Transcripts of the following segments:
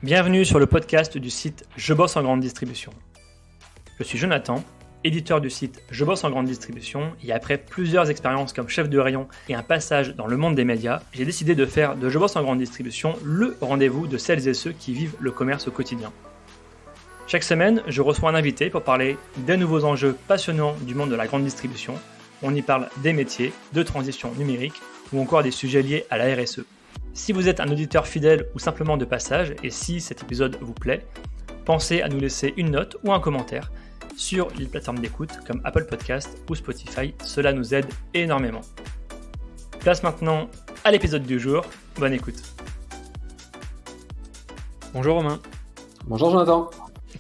Bienvenue sur le podcast du site Je bosse en grande distribution. Je suis Jonathan, éditeur du site Je bosse en grande distribution et après plusieurs expériences comme chef de rayon et un passage dans le monde des médias, j'ai décidé de faire de Je bosse en grande distribution le rendez-vous de celles et ceux qui vivent le commerce au quotidien. Chaque semaine, je reçois un invité pour parler des nouveaux enjeux passionnants du monde de la grande distribution. On y parle des métiers, de transition numérique ou encore des sujets liés à la RSE. Si vous êtes un auditeur fidèle ou simplement de passage, et si cet épisode vous plaît, pensez à nous laisser une note ou un commentaire sur les plateformes d'écoute comme Apple Podcast ou Spotify, cela nous aide énormément. Place maintenant à l'épisode du jour, bonne écoute. Bonjour Romain. Bonjour Jonathan.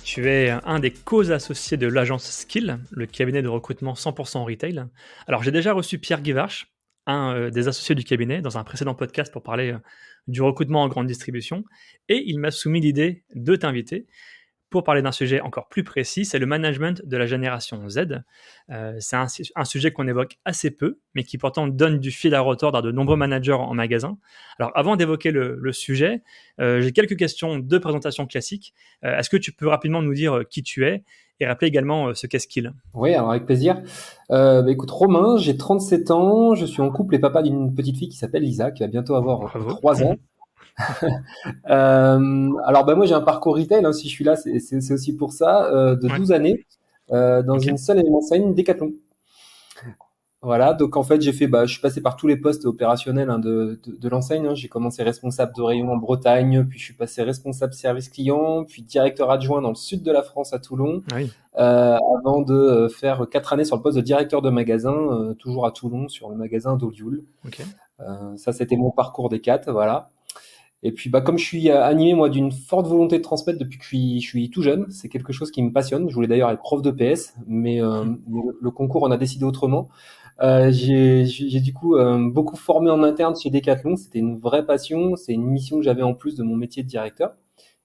Tu es un des co-associés de l'agence Skill, le cabinet de recrutement 100% retail. Alors j'ai déjà reçu Pierre Guivarch, un des associés du cabinet, dans un précédent podcast pour parler du recrutement en grande distribution. Et il m'a soumis l'idée de t'inviter pour parler d'un sujet encore plus précis, c'est le management de la génération Z. C'est un sujet qu'on évoque assez peu, mais qui pourtant donne du fil à retordre à de nombreux managers en magasin. Alors avant d'évoquer le sujet, j'ai quelques questions de présentation classique. Est-ce que tu peux rapidement nous dire qui tu es et rappeler également ce qu'est Skill ? Oui, alors avec plaisir. Écoute, Romain, j'ai 37 ans, je suis en couple et papa d'une petite fille qui s'appelle Lisa, qui va bientôt avoir 3 ans. Alors moi j'ai un parcours retail, si je suis là c'est aussi pour ça, de 12 années dans une seule enseigne Decathlon. Voilà, donc en fait je suis passé par tous les postes opérationnels de l'enseigne. J'ai commencé responsable de rayon en Bretagne, puis je suis passé responsable service client, puis directeur adjoint dans le sud de la France à Toulon, avant de faire 4 années sur le poste de directeur de magasin, toujours à Toulon sur le magasin d'Olioul. Ça c'était mon parcours des 4, voilà. Et puis comme je suis animé moi d'une forte volonté de transmettre depuis que je suis tout jeune, c'est quelque chose qui me passionne. Je voulais d'ailleurs être prof de PS, mais le concours en a décidé autrement. J'ai du coup beaucoup formé en interne chez Decathlon. C'était une vraie passion, c'est une mission que j'avais en plus de mon métier de directeur.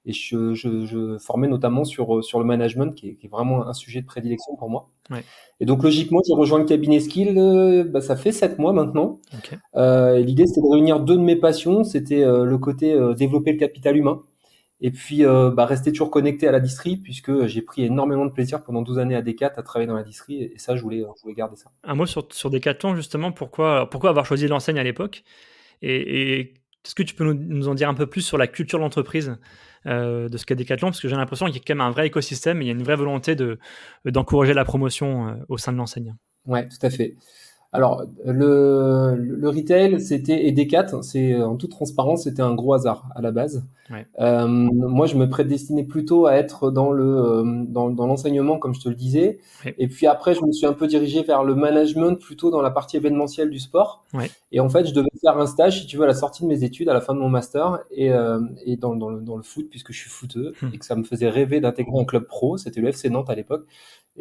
Et je formais notamment sur le management, qui est vraiment un sujet de prédilection pour moi. Ouais. Et donc logiquement, j'ai rejoint le cabinet Skill. Ça fait 7 mois maintenant. Et l'idée, c'était de réunir 2 de mes passions. C'était le côté développer le capital humain. Et puis rester toujours connecté à la distri, puisque j'ai pris énormément de plaisir pendant 12 années à Decat à travailler dans la distri, et ça je voulais garder ça. Un mot sur Decathlon justement, pourquoi avoir choisi l'enseigne à l'époque, et est-ce que tu peux nous en dire un peu plus sur la culture de l'entreprise, de ce qu'est Decathlon, parce que j'ai l'impression qu'il y a quand même un vrai écosystème et il y a une vraie volonté d'encourager la promotion au sein de l'enseigne. Ouais, tout à fait. Alors, le retail, et Decat, c'est en toute transparence, c'était un gros hasard à la base. Ouais. Moi, je me prédestinais plutôt à être dans l'enseignement, comme je te le disais. Ouais. Et puis après, je me suis un peu dirigé vers le management, plutôt dans la partie événementielle du sport. Ouais. Et en fait, je devais faire un stage, si tu veux, à la sortie de mes études, à la fin de mon master, et dans le foot, puisque je suis footeux, et que ça me faisait rêver d'intégrer un club pro. C'était le FC Nantes à l'époque.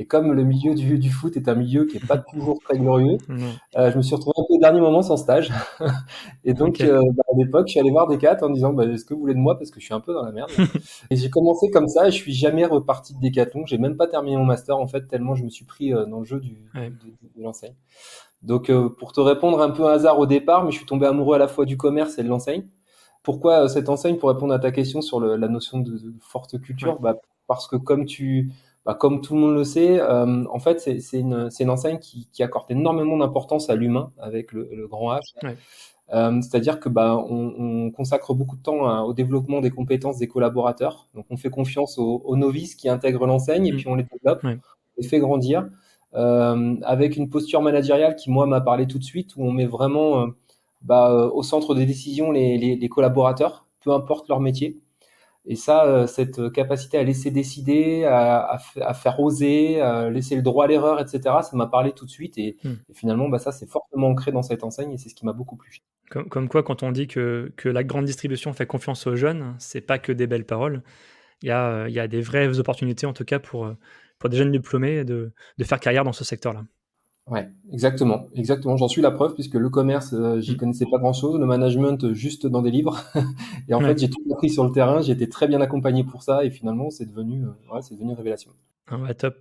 Et comme le milieu du foot est un milieu qui est pas toujours très glorieux, je me suis retrouvé un peu au dernier moment sans stage. Et donc, à l'époque, je suis allé voir Decat en disant, est-ce que vous voulez de moi, parce que je suis un peu dans la merde. Et j'ai commencé comme ça, et je suis jamais reparti de Decathlon. J'ai même pas terminé mon master, en fait, tellement je me suis pris dans le jeu de l'enseigne. Donc, pour te répondre, un peu un hasard au départ, mais je suis tombé amoureux à la fois du commerce et de l'enseigne. Pourquoi cette enseigne? Pour répondre à ta question sur la notion de forte culture, parce que comme tout le monde le sait, en fait, c'est une enseigne qui accorde énormément d'importance à l'humain, avec le grand H. Ouais. C'est-à-dire que on consacre beaucoup de temps au développement des compétences des collaborateurs. Donc, on fait confiance aux novices qui intègrent l'enseigne, et puis on les développe, on les fait grandir, avec une posture managériale qui, moi, m'a parlé tout de suite, où on met vraiment au centre des décisions les collaborateurs, peu importe leur métier. Et ça, cette capacité à laisser décider, à faire oser, à laisser le droit à l'erreur, etc., ça m'a parlé tout de suite. Et finalement, ça, c'est fortement ancré dans cette enseigne, et c'est ce qui m'a beaucoup plu. Comme quoi, quand on dit que la grande distribution fait confiance aux jeunes, c'est pas que des belles paroles. Il y a des vraies opportunités, en tout cas, pour des jeunes diplômés de faire carrière dans ce secteur-là. Ouais, exactement. J'en suis la preuve, puisque le commerce, j'y connaissais pas grand-chose, le management juste dans des livres. Et en fait, j'ai tout appris sur le terrain. J'ai été très bien accompagné pour ça, et finalement, c'est devenu une révélation. Top.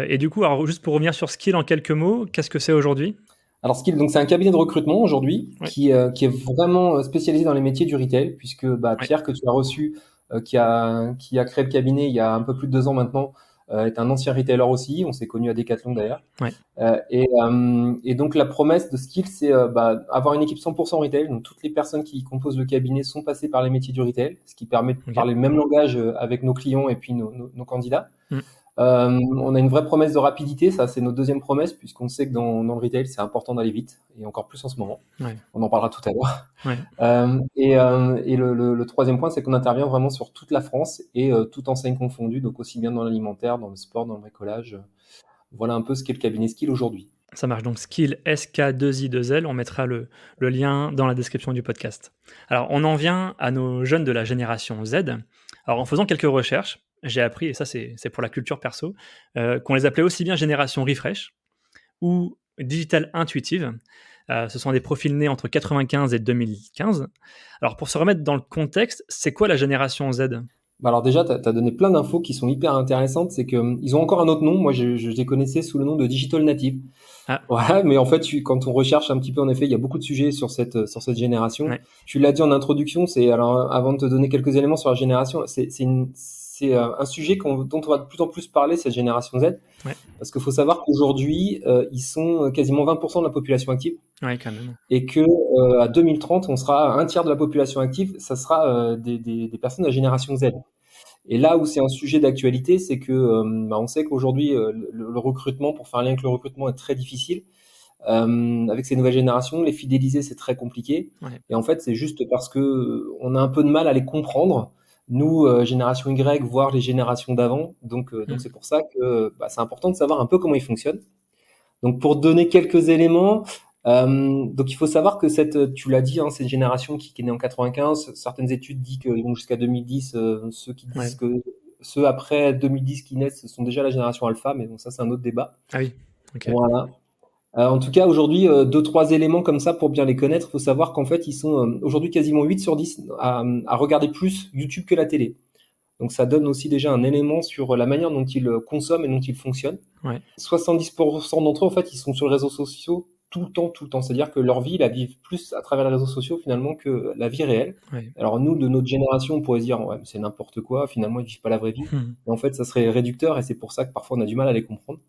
Et du coup, alors juste pour revenir sur Skill en quelques mots, qu'est-ce que c'est aujourd'hui ? Alors Skill, donc c'est un cabinet de recrutement aujourd'hui qui est vraiment spécialisé dans les métiers du retail, puisque Pierre, que tu as reçu, qui a créé le cabinet il y a un peu plus de 2 ans maintenant, est un ancien retailer aussi. On s'est connu à Decathlon d'ailleurs. Ouais. Et donc la promesse de Skill, c'est avoir une équipe 100% retail. Donc toutes les personnes qui composent le cabinet sont passées par les métiers du retail, ce qui permet de parler le même langage avec nos clients et puis nos candidats. On a une vraie promesse de rapidité, ça c'est notre deuxième promesse, puisqu'on sait que dans le retail c'est important d'aller vite, et encore plus en ce moment. Ouais. On en parlera tout à l'heure. Ouais. Et le troisième point, c'est qu'on intervient vraiment sur toute la France et toute enseigne confondue, donc aussi bien dans l'alimentaire, dans le sport, dans le bricolage. Voilà un peu ce qu'est le cabinet Skill aujourd'hui. Ça marche, donc Skill, SK2I2L, on mettra le lien dans la description du podcast. Alors, on en vient à nos jeunes de la génération Z. Alors, en faisant quelques recherches, j'ai appris, et ça c'est pour la culture perso, qu'on les appelait aussi bien génération refresh ou digital intuitive. Ce sont des profils nés entre 95 et 2015. Alors, pour se remettre dans le contexte, c'est quoi la génération Z ? Alors déjà, tu as donné plein d'infos qui sont hyper intéressantes. C'est qu'ils ont encore un autre nom. Moi, je les connaissais sous le nom de Digital Native. Voilà, mais en fait, quand on recherche un petit peu, en effet, il y a beaucoup de sujets sur cette génération. Ouais. Tu l'as dit en introduction, alors avant de te donner quelques éléments sur la génération, c'est un sujet dont on va de plus en plus parler, cette génération Z. Ouais. Parce qu'il faut savoir qu'aujourd'hui, ils sont quasiment 20% de la population active. Ouais, quand même. Et que à 2030, on sera un tiers de la population active, ça sera des personnes de la génération Z. Et là où c'est un sujet d'actualité, c'est que on sait qu'aujourd'hui, le recrutement, pour faire un lien avec le recrutement, est très difficile. Avec ces nouvelles générations, les fidéliser, c'est très compliqué. Ouais. Et en fait, c'est juste parce que on a un peu de mal à les comprendre. Nous, génération Y, voire les générations d'avant. Donc c'est pour ça que c'est important de savoir un peu comment ils fonctionnent. Donc, pour donner quelques éléments, donc il faut savoir que tu l'as dit, c'est une génération qui est née en 95. Certaines études disent qu'ils vont jusqu'à 2010. Ceux qui disent que ceux après 2010 qui naissent sont déjà la génération alpha, mais bon, ça c'est un autre débat. Ah oui. Okay. Voilà. En tout cas, aujourd'hui, 2-3 éléments comme ça pour bien les connaître. Il faut savoir qu'en fait, ils sont aujourd'hui quasiment 8 sur 10 à regarder plus YouTube que la télé. Donc ça donne aussi déjà un élément sur la manière dont ils consomment et dont ils fonctionnent. Ouais. 70% d'entre eux, en fait, ils sont sur les réseaux sociaux tout le temps. C'est-à-dire que leur vie, ils la vivent plus à travers les réseaux sociaux finalement que la vie réelle. Ouais. Alors nous, de notre génération, on pourrait se dire ouais, c'est n'importe quoi, finalement, ils vivent pas la vraie vie. Mais en fait, ça serait réducteur et c'est pour ça que parfois on a du mal à les comprendre.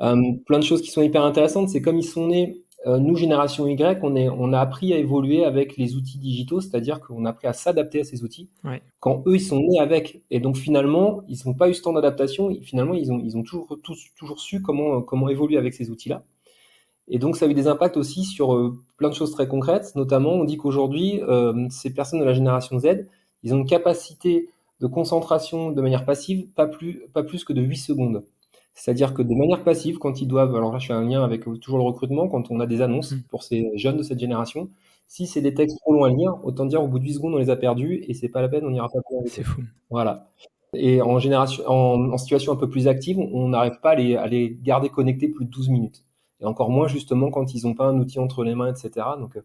Plein de choses qui sont hyper intéressantes, c'est comme ils sont nés, nous, génération Y, on a appris à évoluer avec les outils digitaux, c'est-à-dire qu'on a appris à s'adapter à ces outils. Ouais. Quand eux, ils sont nés avec. Et donc, finalement, ils n'ont pas eu ce temps d'adaptation. Finalement, ils ont toujours su comment évoluer avec ces outils-là. Et donc, ça a eu des impacts aussi sur plein de choses très concrètes. Notamment, on dit qu'aujourd'hui, ces personnes de la génération Z, ils ont une capacité de concentration de manière passive, pas plus que de 8 secondes. C'est-à-dire que de manière passive, quand ils doivent, alors là je fais un lien avec toujours le recrutement, quand on a des annonces pour ces jeunes de cette génération, si c'est des textes trop longs à lire, autant dire au bout de 8 secondes on les a perdus et c'est pas la peine, on n'ira pas plus loin. C'est fou. Voilà. Et en situation un peu plus active, on n'arrive pas à les garder connectés plus de 12 minutes. Et encore moins justement quand ils n'ont pas un outil entre les mains, etc. Donc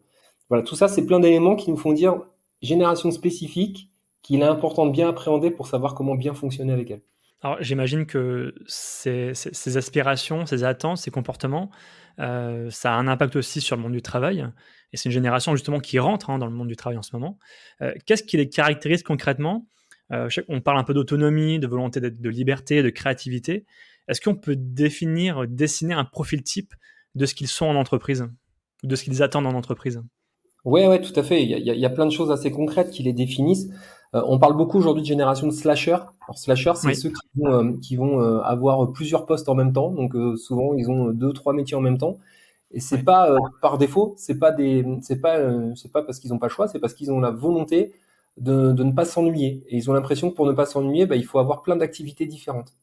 voilà, tout ça c'est plein d'éléments qui nous font dire génération spécifique qu'il est important de bien appréhender pour savoir comment bien fonctionner avec elle. Alors, j'imagine que ces aspirations, ces attentes, ces comportements, ça a un impact aussi sur le monde du travail. Et c'est une génération justement qui rentre dans le monde du travail en ce moment. Qu'est-ce qui les caractérise concrètement ? On parle un peu d'autonomie, de volonté de liberté, de créativité. Est-ce qu'on peut dessiner un profil type de ce qu'ils sont en entreprise, ou de ce qu'ils attendent en entreprise ? Ouais, tout à fait. Il y a plein de choses assez concrètes qui les définissent. On parle beaucoup aujourd'hui de génération de slashers. Alors slashers, c'est ceux qui vont avoir plusieurs postes en même temps. Donc souvent ils ont 2-3 métiers en même temps. Et c'est pas par défaut. C'est pas parce qu'ils n'ont pas le choix. C'est parce qu'ils ont la volonté de ne pas s'ennuyer. Et ils ont l'impression que pour ne pas s'ennuyer, il faut avoir plein d'activités différentes.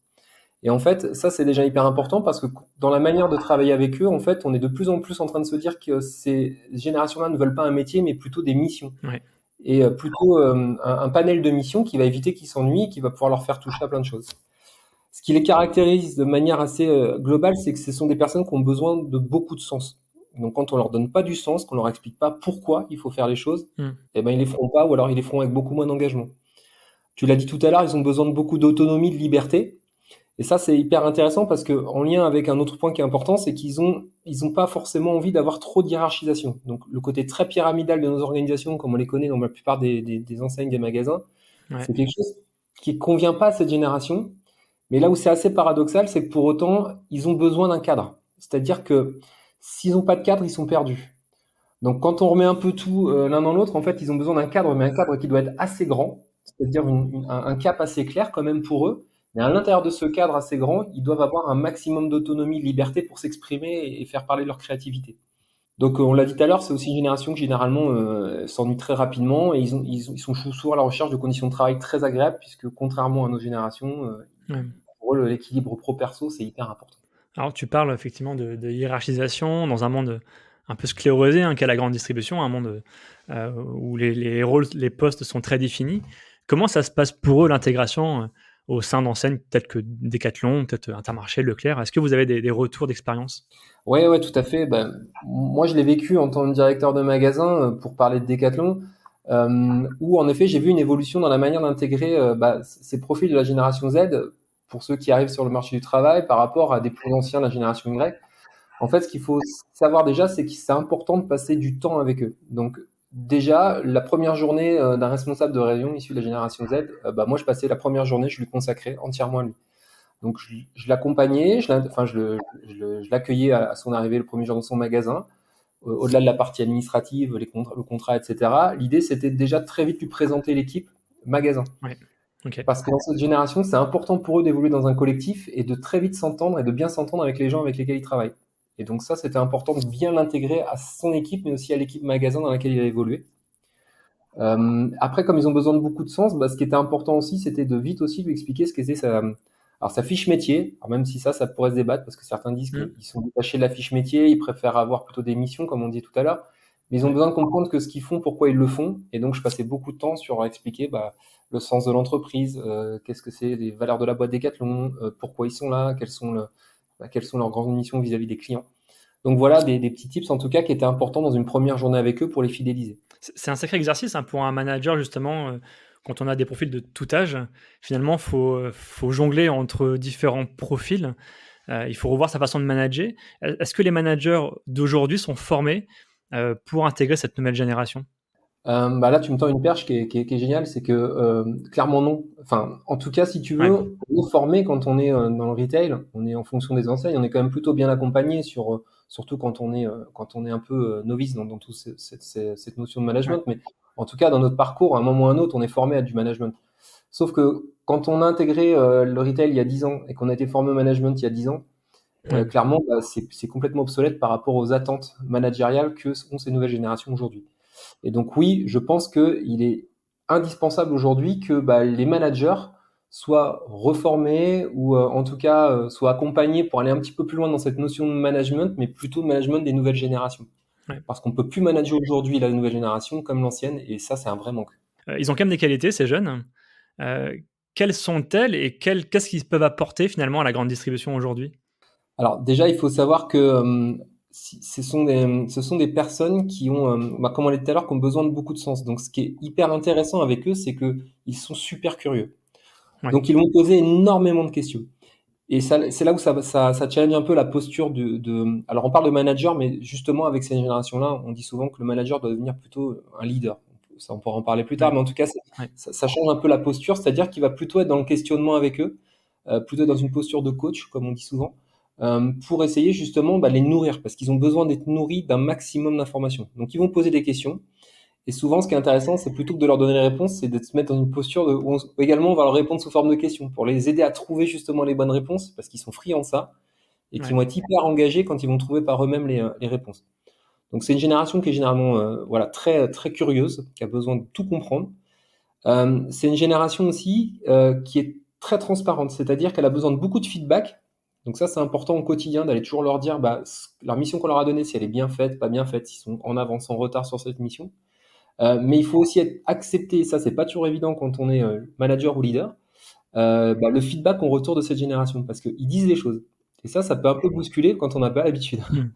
Et en fait, ça, c'est déjà hyper important parce que dans la manière de travailler avec eux, en fait, on est de plus en plus en train de se dire que ces générations-là ne veulent pas un métier, mais plutôt des missions. Ouais. Et plutôt un panel de missions qui va éviter qu'ils s'ennuient et qui va pouvoir leur faire toucher à plein de choses. Ce qui les caractérise de manière assez globale, c'est que ce sont des personnes qui ont besoin de beaucoup de sens. Donc, quand on leur donne pas du sens, qu'on leur explique pas pourquoi il faut faire les choses, ils les feront pas ou alors ils les feront avec beaucoup moins d'engagement. Tu l'as dit tout à l'heure, ils ont besoin de beaucoup d'autonomie, de liberté. Et ça, c'est hyper intéressant parce que en lien avec un autre point qui est important, c'est qu'ils ont pas forcément envie d'avoir trop de hiérarchisation. Donc, le côté très pyramidal de nos organisations, comme on les connaît dans la plupart des enseignes, des magasins, Ouais. C'est quelque chose qui convient pas à cette génération. Mais là où c'est assez paradoxal, c'est que pour autant, ils ont besoin d'un cadre. C'est-à-dire que s'ils n'ont pas de cadre, ils sont perdus. Donc quand on remet un peu tout l'un dans l'autre, en fait, ils ont besoin d'un cadre, mais un cadre qui doit être assez grand, c'est-à-dire un cap assez clair quand même pour eux. Mais à l'intérieur de ce cadre assez grand, ils doivent avoir un maximum d'autonomie, de liberté pour s'exprimer et faire parler leur créativité. Donc on l'a dit tout à l'heure, c'est aussi une génération qui généralement s'ennuie très rapidement et ils sont souvent à la recherche de conditions de travail très agréables, puisque contrairement à nos générations, Ouais. pour eux, l'équilibre pro-perso, c'est hyper important. Alors tu parles effectivement de hiérarchisation dans un monde un peu sclérosé, hein, qu'est la grande distribution, un monde où les rôles, les postes sont très définis. Comment ça se passe pour eux l'intégration au sein d'enseignes peut-être que Decathlon, peut-être Intermarché, Leclerc? Est-ce que vous avez des retours d'expérience? Ouais, ouais, tout à fait. Ben, moi, je l'ai vécu en tant que directeur de magasin pour parler de Decathlon, où en effet, j'ai vu une évolution dans la manière d'intégrer ces profils de la génération Z pour ceux qui arrivent sur le marché du travail par rapport à des plus anciens de la génération Y. En fait, ce qu'il faut savoir déjà, c'est que c'est important de passer du temps avec eux. Donc, déjà, la première journée d'un responsable de rayon issu de la génération Z, moi, je passais la première journée, je lui consacrais entièrement à lui. Donc, je l'accompagnais, je l'accueillais à son arrivée le premier jour dans son magasin, au-delà de la partie administrative, le contrat, etc. L'idée, c'était déjà de très vite lui présenter l'équipe magasin. Ouais. Ok. Parce que dans cette génération, c'est important pour eux d'évoluer dans un collectif et de très vite s'entendre et de bien s'entendre avec les gens avec lesquels ils travaillent. Et donc ça, c'était important de bien l'intégrer à son équipe, mais aussi à l'équipe magasin dans laquelle il a évolué. Après, comme ils ont besoin de beaucoup de sens, ce qui était important aussi, c'était de vite aussi lui expliquer ce qu'était sa fiche métier. Alors même si ça pourrait se débattre, parce que certains disent Mm. qu'ils sont détachés de la fiche métier, ils préfèrent avoir plutôt des missions, comme on dit tout à l'heure. Mais ils ont Ouais. besoin de comprendre que ce qu'ils font, pourquoi ils le font. Et donc, je passais beaucoup de temps sur expliquer le sens de l'entreprise, qu'est-ce que c'est, les valeurs de la boîte Decathlon, pourquoi ils sont là, quelles sont leurs grandes missions vis-à-vis des clients. Donc voilà des petits tips en tout cas qui étaient importants dans une première journée avec eux pour les fidéliser. C'est un sacré exercice, hein, pour un manager justement, quand on a des profils de tout âge. Finalement, faut jongler entre différents profils. Il faut revoir sa façon de manager. Est-ce que les managers d'aujourd'hui sont formés pour intégrer cette nouvelle génération? Là, tu me tends une perche qui est géniale, c'est que clairement non. Enfin, en tout cas, si tu Ouais. veux, on est formé quand on est dans le retail, on est en fonction des enseignes, on est quand même plutôt bien accompagné surtout quand on est un peu novice dans toute cette notion de Ouais. management. Mais en tout cas, dans notre parcours, à un moment ou à un autre, on est formé à du management. Sauf que quand on a intégré le retail il y a 10 ans et qu'on a été formé au management il y a 10 ans, Ouais. clairement, c'est complètement obsolète par rapport aux attentes managériales que ont ces nouvelles générations aujourd'hui. Et donc oui, je pense qu'il est indispensable aujourd'hui que les managers soient reformés ou en tout cas soient accompagnés pour aller un petit peu plus loin dans cette notion de management, mais plutôt de management des nouvelles générations. Ouais. Parce qu'on ne peut plus manager aujourd'hui la nouvelle génération comme l'ancienne, et ça, c'est un vrai manque. Ils ont quand même des qualités, ces jeunes. Quelles sont-elles et qu'est-ce qu'ils peuvent apporter finalement à la grande distribution aujourd'hui? Alors déjà, il faut savoir que ce sont des personnes qui ont, comme on l'a dit tout à l'heure, qui ont besoin de beaucoup de sens. Donc ce qui est hyper intéressant avec eux, c'est qu'ils sont super curieux. Ouais. Donc ils vont poser énormément de questions. Et ça, c'est là où ça challenge un peu la posture Alors, on parle de manager, mais justement, avec ces générations-là, on dit souvent que le manager doit devenir plutôt un leader. Ça, on pourra en parler plus tard, Ouais. mais en tout cas, Ouais. ça change un peu la posture, c'est-à-dire qu'il va plutôt être dans le questionnement avec eux, plutôt dans une posture de coach, comme on dit souvent, pour essayer justement de les nourrir, parce qu'ils ont besoin d'être nourris d'un maximum d'informations. Donc, ils vont poser des questions, et souvent, ce qui est intéressant, c'est plutôt que de leur donner les réponses, c'est de se mettre dans une posture où également on va leur répondre sous forme de questions pour les aider à trouver justement les bonnes réponses parce qu'ils sont friands de ça et qui Ouais. vont être hyper engagés quand ils vont trouver par eux-mêmes les réponses. Donc c'est une génération qui est généralement très très curieuse, qui a besoin de tout comprendre. C'est une génération aussi qui est très transparente, c'est-à-dire qu'elle a besoin de beaucoup de feedback. Donc ça, c'est important au quotidien d'aller toujours leur dire leur mission qu'on leur a donnée, si elle est bien faite, pas bien faite, s'ils sont en avance, en retard sur cette mission. Mais il faut aussi être accepté, ça c'est pas toujours évident quand on est manager ou leader, le feedback qu'on retourne de cette génération, parce qu'ils disent les choses. Et ça peut un peu bousculer quand on n'a pas l'habitude. Mmh.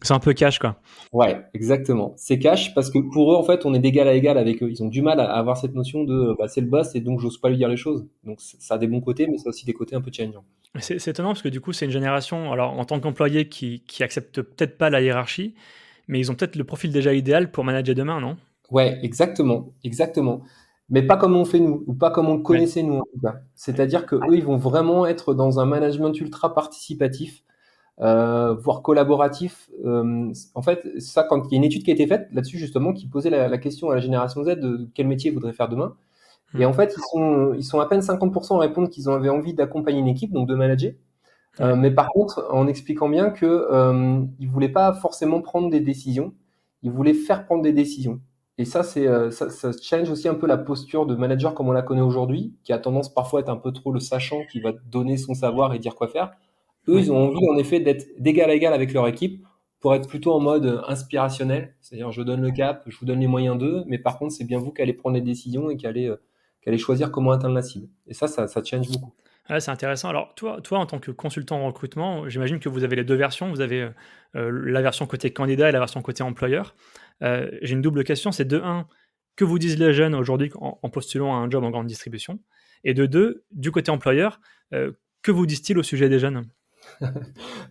C'est un peu cash, quoi. Ouais, exactement. C'est cash parce que pour eux, en fait, on est d'égal à égal avec eux. Ils ont du mal à avoir cette notion de c'est le boss et donc j'ose pas lui dire les choses. Donc ça a des bons côtés, mais ça a aussi des côtés un peu challengeants. C'est étonnant parce que du coup, c'est une génération, alors en tant qu'employé qui accepte peut-être pas la hiérarchie, mais ils ont peut-être le profil déjà idéal pour manager demain, non? Ouais, exactement, exactement. mais pas comme on fait nous, ou pas comme on le Ouais. connaissait nous en tout cas. C'est-à-dire que eux, ils vont vraiment être dans un management ultra participatif, voire collaboratif. En fait, ça, quand il y a une étude qui a été faite là-dessus justement, qui posait la question à la génération Z de quel métier ils voudraient faire demain. Et Hmm. en fait, ils sont à peine 50% à répondre qu'ils avaient envie d'accompagner une équipe, donc de manager. Ouais. Mais par contre, en expliquant bien que ils voulaient pas forcément prendre des décisions, ils voulaient faire prendre des décisions. Et ça, ça challenge aussi un peu la posture de manager comme on la connaît aujourd'hui, qui a tendance parfois à être un peu trop le sachant qui va donner son savoir et dire quoi faire. Eux, Ouais. ils ont envie en effet d'être d'égal à égal avec leur équipe pour être plutôt en mode inspirationnel, c'est-à-dire je donne le cap, je vous donne les moyens d'eux, mais par contre c'est bien vous qui allez prendre les décisions et qui allez choisir comment atteindre la cible. Et ça change beaucoup. Ouais, c'est intéressant. Alors, toi, en tant que consultant en recrutement, j'imagine que vous avez les deux versions. Vous avez la version côté candidat et la version côté employeur. J'ai une double question. C'est de un, que vous disent les jeunes aujourd'hui en postulant à un job en grande distribution? Et de deux, du côté employeur, que vous disent-ils au sujet des jeunes?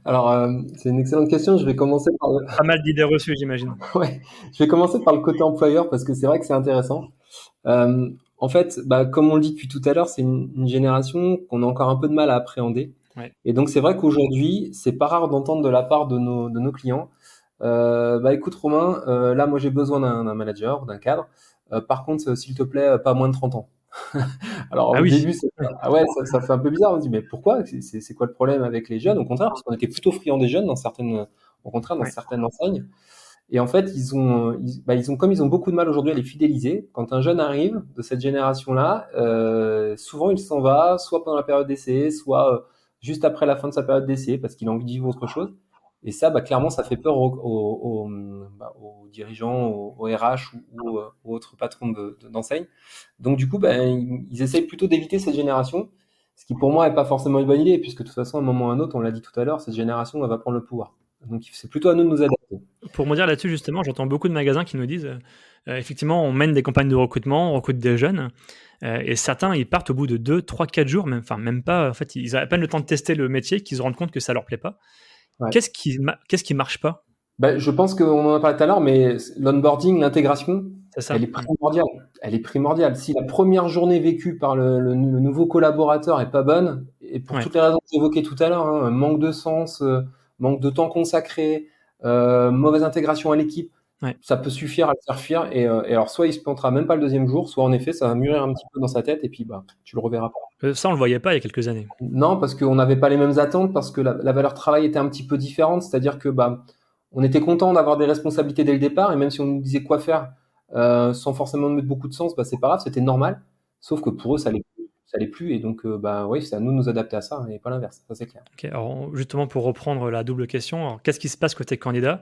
Alors, c'est une excellente question. Je vais commencer par le, Pas mal d'idées reçues, j'imagine. ouais, je vais commencer par le côté employeur parce que c'est vrai que c'est intéressant. En fait, bah, comme on le dit depuis tout à l'heure, c'est une génération qu'on a encore un peu de mal à appréhender. Ouais. Et donc, c'est vrai qu'aujourd'hui, c'est pas rare d'entendre de la part de nos clients, bah écoute Romain, là moi j'ai besoin d'un manager, d'un cadre. Par contre, s'il te plaît, pas moins de 30 ans. Alors Ah au oui. début, Ouais. ah ouais, ça fait un peu bizarre. On se dit mais pourquoi? C'est quoi le problème avec les jeunes? Au contraire, parce qu'on était plutôt friands des jeunes au contraire dans Ouais. certaines enseignes. Et en fait, comme ils ont beaucoup de mal aujourd'hui à les fidéliser. Quand un jeune arrive de cette génération-là, souvent il s'en va, soit pendant la période d'essai, soit juste après la fin de sa période d'essai, parce qu'il a envie de vivre autre chose. Et ça, bah, clairement, ça fait peur aux dirigeants, aux RH ou autres patrons d'enseigne. Donc du coup, bah, ils essayent plutôt d'éviter cette génération, ce qui pour moi n'est pas forcément une bonne idée, puisque de toute façon, à un moment ou à un autre, on l'a dit tout à l'heure, cette génération elle va prendre le pouvoir. Donc c'est plutôt à nous de nous adapter. Pour me dire là-dessus, justement, j'entends beaucoup de magasins qui nous disent, effectivement, on mène des campagnes de recrutement, on recrute des jeunes, et certains, ils partent au bout de 2, 3, 4 jours, même, enfin, même pas, en fait, ils ont à peine le temps de tester le métier, qu'ils se rendent compte que ça leur plaît pas. Ouais. Qu'est-ce qui marche pas? Bah, je pense qu'on en a parlé tout à l'heure, mais l'onboarding, l'intégration, C'est elle ça? est primordiale. Elle est primordiale. Si la première journée vécue par le nouveau collaborateur est pas bonne, et pour Ouais, toutes les raisons que j'évoquais tout à l'heure, hein, manque de sens, manque de temps consacré, mauvaise intégration à l'équipe, ouais. ça peut suffire à le faire fuir. Et alors, soit il se plantera même pas le deuxième jour, soit en effet, ça va mûrir un petit peu dans sa tête, et puis bah, tu le reverras pas. Ça, on le voyait pas il y a quelques années. Non, parce qu'on n'avait pas les mêmes attentes, parce que la valeur travail était un petit peu différente. C'est-à-dire que bah, on était content d'avoir des responsabilités dès le départ, et même si on nous disait quoi faire sans forcément mettre beaucoup de sens, bah, c'est pas grave, c'était normal. Sauf que pour eux, ça allait plus, et donc bah oui, c'est à nous de nous adapter à ça, et pas l'inverse, ça c'est clair. OK, alors, justement, pour reprendre la double question, alors qu'est-ce qui se passe côté candidat?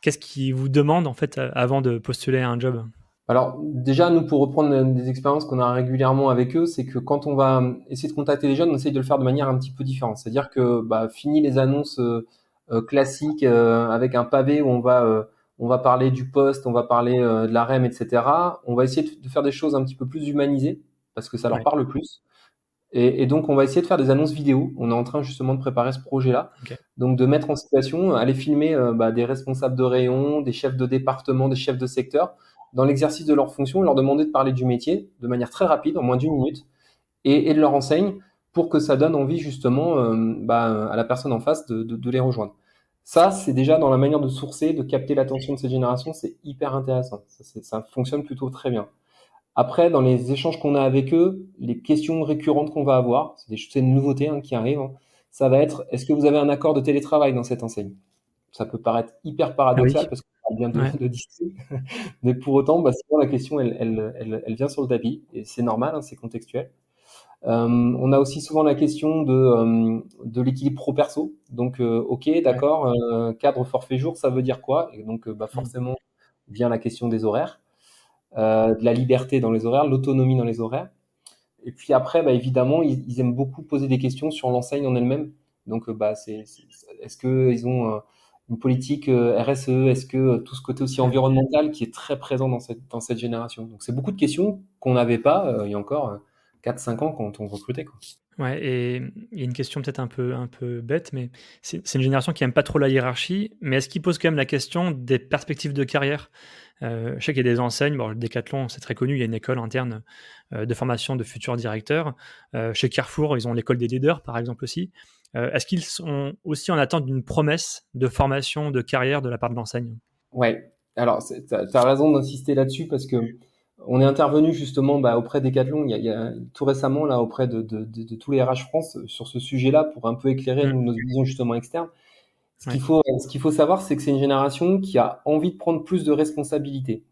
Qu'est-ce qu'ils vous demandent, en fait, avant de postuler à un job? Alors déjà, nous, pour reprendre des expériences qu'on a régulièrement avec eux, c'est que quand on va essayer de contacter les jeunes, on essaye de le faire de manière un petit peu différente. C'est-à-dire que bah, fini les annonces classiques avec un pavé où on va parler du poste, on va parler de la REM, etc. On va essayer de faire des choses un petit peu plus humanisées parce que ça leur Ouais, parle plus. Et donc, on va essayer de faire des annonces vidéo. On est en train justement de préparer ce projet-là. OK. Donc, de mettre en situation, aller filmer bah, des responsables de rayon, des chefs de département, des chefs de secteur, dans l'exercice de leurs fonctions, leur demander de parler du métier de manière très rapide, en moins d'une minute, et de leur enseigne pour que ça donne envie justement bah, à la personne en face de les rejoindre. Ça, c'est déjà dans la manière de sourcer, de capter l'attention de cette génération, c'est hyper intéressant. Ça fonctionne plutôt très bien. Après, dans les échanges qu'on a avec eux, les questions récurrentes qu'on va avoir, c'est une nouveauté hein, qui arrive, hein, ça va être est-ce que vous avez un accord de télétravail dans cette enseigne? Ça peut paraître hyper Ah oui, paradoxal parce qu'on parle bien ouais, de distance, mais pour autant, bah, souvent la question, elle vient sur le tapis et c'est normal, hein, c'est contextuel. On a aussi souvent la question de l'équilibre pro-perso. Donc, ok, ouais. d'accord, cadre forfait jour, ça veut dire quoi? Et donc, bah, Mmh. forcément, vient la question des horaires, de la liberté dans les horaires, l'autonomie dans les horaires. Et puis après, bah, évidemment, ils aiment beaucoup poser des questions sur l'enseigne en elle-même. Donc, bah, est-ce qu'ils ont une politique RSE? Est-ce que tout ce côté aussi Ouais. environnemental qui est très présent dans cette génération? Donc, c'est beaucoup de questions qu'on n'avait pas il y a encore 4-5 ans quand on recrutait, quoi. Ouais, et il y a une question peut-être un peu bête, mais c'est une génération qui aime pas trop la hiérarchie, mais est-ce qu'ils posent quand même la question des perspectives de carrière? Je sais qu'il y a des enseignes, bon, le Decathlon, c'est très connu, il y a une école interne, de formation de futurs directeurs. Chez Carrefour, ils ont l'école des leaders, par exemple, aussi. Est-ce qu'ils sont aussi en attente d'une promesse de formation, de carrière de la part de l'enseigne? Ouais, alors tu as raison d'insister là-dessus parce que on est intervenu justement auprès des Decathlon il y a tout récemment là auprès de tous les RH France sur ce sujet-là pour un peu éclairer Mmh, nous, notre vision justement externe. ouais, Ce qu'il faut savoir, c'est que c'est une génération qui a envie de prendre plus de responsabilités.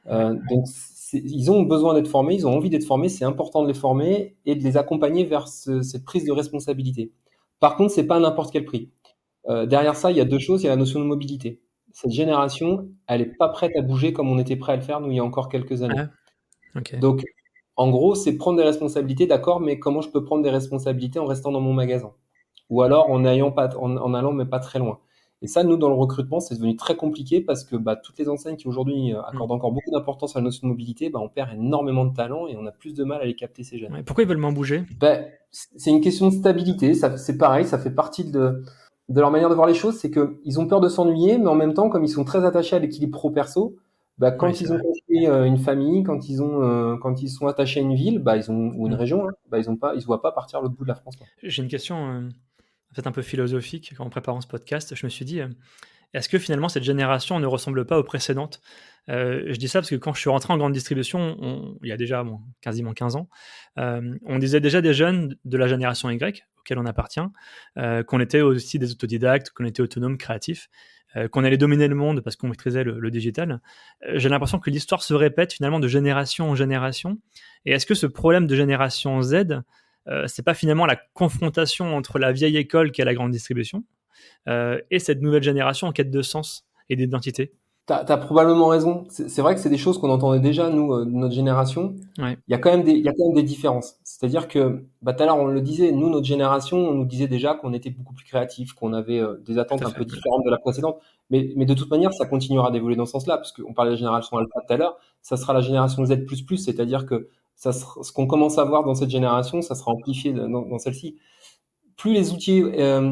ouais, Donc ils ont besoin d'être formés, ils ont envie d'être formés, c'est important de les former et de les accompagner vers cette prise de responsabilité. Par contre, c'est pas à n'importe quel prix. Derrière ça, il y a deux choses. Il y a la notion de mobilité. Cette génération, elle est pas prête à bouger comme on était prêt à le faire, nous, il y a encore quelques années. ouais, OK. Donc, en gros, c'est prendre des responsabilités, d'accord, mais comment je peux prendre des responsabilités en restant dans mon magasin? Ou alors en allant, mais pas très loin. Et ça, nous, dans le recrutement, c'est devenu très compliqué parce que toutes les enseignes qui aujourd'hui Mmh. accordent encore beaucoup d'importance à la notion de mobilité, on perd énormément de talent et on a plus de mal à les capter, ces jeunes. Ouais, pourquoi ils veulent moins bouger? C'est une question de stabilité. C'est pareil, ça fait partie de leur manière de voir les choses. C'est qu'ils ont peur de s'ennuyer, mais en même temps, comme ils sont très attachés à l'équilibre pro-perso, Oui, quand c'est ils ont vrai. construit une famille, quand ils sont attachés à une ville, ou une Mmh. région, hein, ils se voient pas partir à l'autre bout de la France, quoi. J'ai une question, peut-être un peu philosophique. En préparant ce podcast, je me suis dit, est-ce que finalement cette génération ne ressemble pas aux précédentes? Je dis ça parce que quand je suis rentré en grande distribution, il y a déjà, bon, quasiment 15 ans, on disait déjà des jeunes de la génération Y, auquel on appartient, qu'on était aussi des autodidactes, qu'on était autonomes, créatifs, qu'on allait dominer le monde parce qu'on maîtrisait le digital. J'ai l'impression que l'histoire se répète finalement de génération en génération, et est-ce que ce problème de génération Z, c'est pas finalement la confrontation entre la vieille école qu'est la grande distribution, et cette nouvelle génération en quête de sens et d'identité? T'as probablement raison. C'est vrai que c'est des choses qu'on entendait déjà, nous, de notre génération. Ouais, Il y a quand même des différences. C'est-à-dire que, tout à l'heure, on le disait, nous, notre génération, on nous disait déjà qu'on était beaucoup plus créatifs, qu'on avait des tout attentes à un fait. peu différentes de la précédente. Mais de toute manière, ça continuera d'évoluer dans ce sens-là, parce qu'on parlait de la génération alpha tout à l'heure, ça sera la génération Z++, c'est-à-dire que ce qu'on commence à voir dans cette génération, ça sera amplifié dans celle-ci. Plus les outils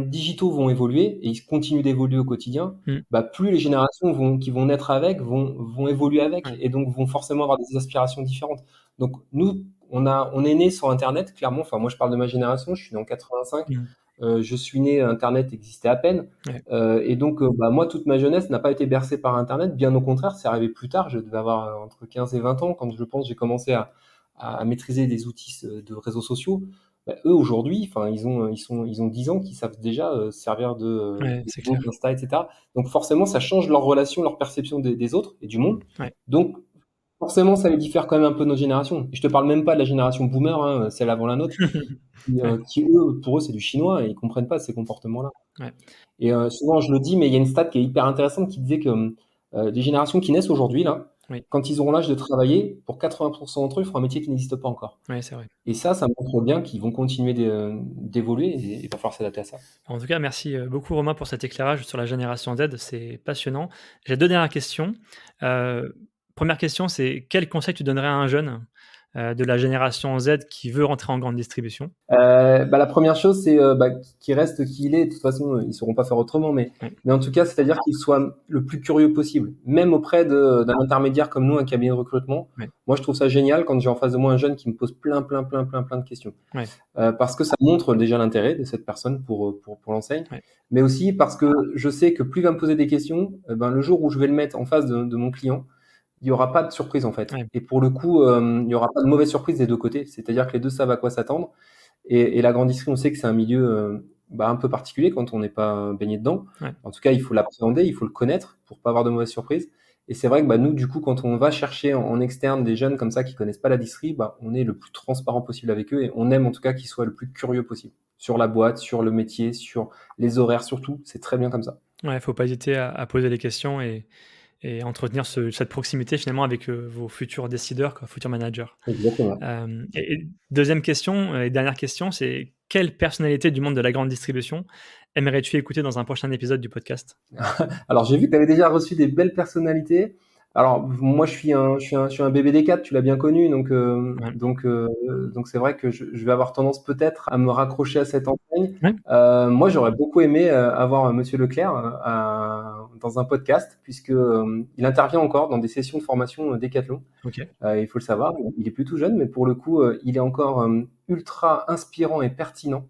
digitaux vont évoluer, et ils continuent d'évoluer au quotidien, Mmh, plus les générations qui vont naître avec vont évoluer avec, ouais. et donc vont forcément avoir des aspirations différentes. Donc nous, on est né sur Internet, clairement. Enfin, moi, je parle de ma génération, je suis né en 85. Mmh, Je suis né, Internet existait à peine. ouais. Et donc, moi, toute ma jeunesse n'a pas été bercée par Internet. Bien au contraire, c'est arrivé plus tard. Je devais avoir entre 15 et 20 ans quand je pense j'ai commencé à maîtriser des outils de réseaux sociaux. Eux aujourd'hui, enfin ils ont 10 ans qu'ils savent déjà servir Ouais, de c'est Facebook, clair. Insta, etc. Donc forcément, ça change leur relation, leur perception des autres et du monde. Ouais. Donc forcément, ça les diffère quand même un peu de notre génération. Et je te parle même pas de la génération boomer, hein, celle avant la nôtre, Ouais, eux, pour eux, c'est du chinois et ils comprennent pas ces comportements-là. ouais. Et souvent, je le dis, mais il y a une stat qui est hyper intéressante qui disait que les générations qui naissent aujourd'hui, là, Oui, quand ils auront l'âge de travailler, pour 80% d'entre eux, ils feront un métier qui n'existe pas encore. ouais, c'est vrai. Et ça montre bien qu'ils vont continuer d'évoluer et il va falloir s'adapter à ça. En tout cas, merci, beaucoup Romain pour cet éclairage sur la génération Z, c'est passionnant. J'ai 2 dernières questions. Heu, 1re question, c'est quel conseil tu donnerais à un jeune, de la génération Z qui veut rentrer en grande distribution? La première chose, c'est qu'il reste qui il est. De toute façon, ils sauront pas faire autrement, Ouais, mais en tout cas, c'est-à-dire qu'il soit le plus curieux possible, même auprès d'un intermédiaire comme nous, un cabinet de recrutement. ouais, Moi, je trouve ça génial quand j'ai en face de moi un jeune qui me pose plein de questions. ouais, Parce que ça montre déjà l'intérêt de cette personne pour l'enseigne, ouais, mais aussi parce que je sais que plus il va me poser des questions, le jour où je vais le mettre en face de mon client, il y aura pas de surprise en fait. ouais, Et pour le coup, il y aura pas de mauvaise surprise des deux côtés. C'est-à-dire que les deux savent à quoi s'attendre. Et la grande distribution, on sait que c'est un milieu un peu particulier quand on n'est pas baigné dedans. ouais. En tout cas, il faut l'appréhender, il faut le connaître pour pas avoir de mauvaises surprises. Et c'est vrai que nous, du coup, quand on va chercher en externe des jeunes comme ça qui connaissent pas la distri, on est le plus transparent possible avec eux et on aime en tout cas qu'ils soient le plus curieux possible sur la boîte, sur le métier, sur les horaires surtout. C'est très bien comme ça. Ouais, faut pas hésiter à poser des questions et entretenir cette proximité finalement avec, vos futurs décideurs quoi, futurs managers. Exactement. Et 2e question, et dernière question, c'est quelle personnalité du monde de la grande distribution aimerais-tu écouter dans un prochain épisode du podcast? Alors j'ai vu que tu avais déjà reçu des belles personnalités. Alors moi je suis un bébé des 4, tu l'as bien connu, Ouais. donc c'est vrai que je vais avoir tendance peut-être à me raccrocher à cette enseigne. Ouais. Moi j'aurais beaucoup aimé avoir Monsieur Leclerc dans un podcast, puisque il intervient encore dans des sessions de formation Décathlon. Ok. Il faut le savoir, il est plutôt jeune, mais pour le coup il est encore ultra inspirant et pertinent.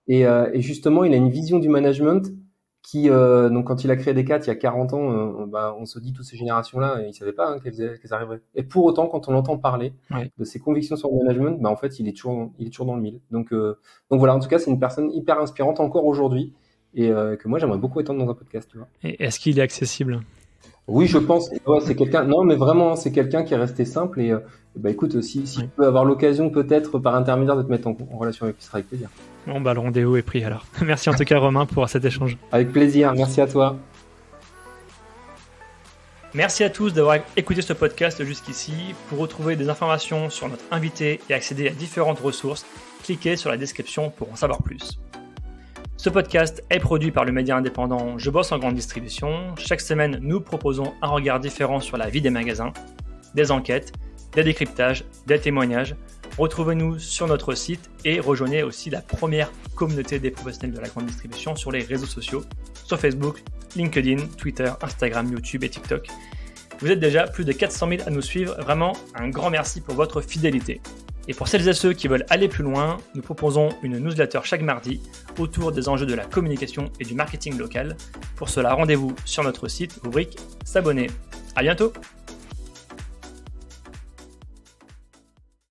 Et justement, il a une vision du management qui, donc quand il a créé Decat il y a 40 ans, on se dit toutes ces générations-là, ils savaient pas qu'elles arriveraient. Et pour autant, quand on l'entend parler Ouais. de ses convictions sur le management, en fait, il est toujours dans le mille. Donc voilà, en tout cas, c'est une personne hyper inspirante encore aujourd'hui et que moi j'aimerais beaucoup étendre dans un podcast, tu vois. Et est-ce qu'il est accessible? Oui, je pense. Ouais, c'est quelqu'un. Non, mais vraiment, c'est quelqu'un qui est resté simple écoute, si Oui. tu peux avoir l'occasion peut-être par intermédiaire de te mettre en relation avec lui, ce sera avec plaisir. Bon, le rendez-vous est pris alors. Merci en tout cas, Romain, pour cet échange. Avec plaisir. Merci à toi. Merci à tous d'avoir écouté ce podcast jusqu'ici. Pour retrouver des informations sur notre invité et accéder à différentes ressources, cliquez sur la description pour en savoir plus. Ce podcast est produit par le média indépendant Je bosse en grande distribution. Chaque semaine, nous proposons un regard différent sur la vie des magasins, des enquêtes, des décryptages, des témoignages. Retrouvez-nous sur notre site et rejoignez aussi la première communauté des professionnels de la grande distribution sur les réseaux sociaux, sur Facebook, LinkedIn, Twitter, Instagram, YouTube et TikTok. Vous êtes déjà plus de 400 000 à nous suivre, vraiment un grand merci pour votre fidélité. Et pour celles et ceux qui veulent aller plus loin, nous proposons une newsletter chaque mardi autour des enjeux de la communication et du marketing local. Pour cela, rendez-vous sur notre site, rubrique S'abonner. À bientôt!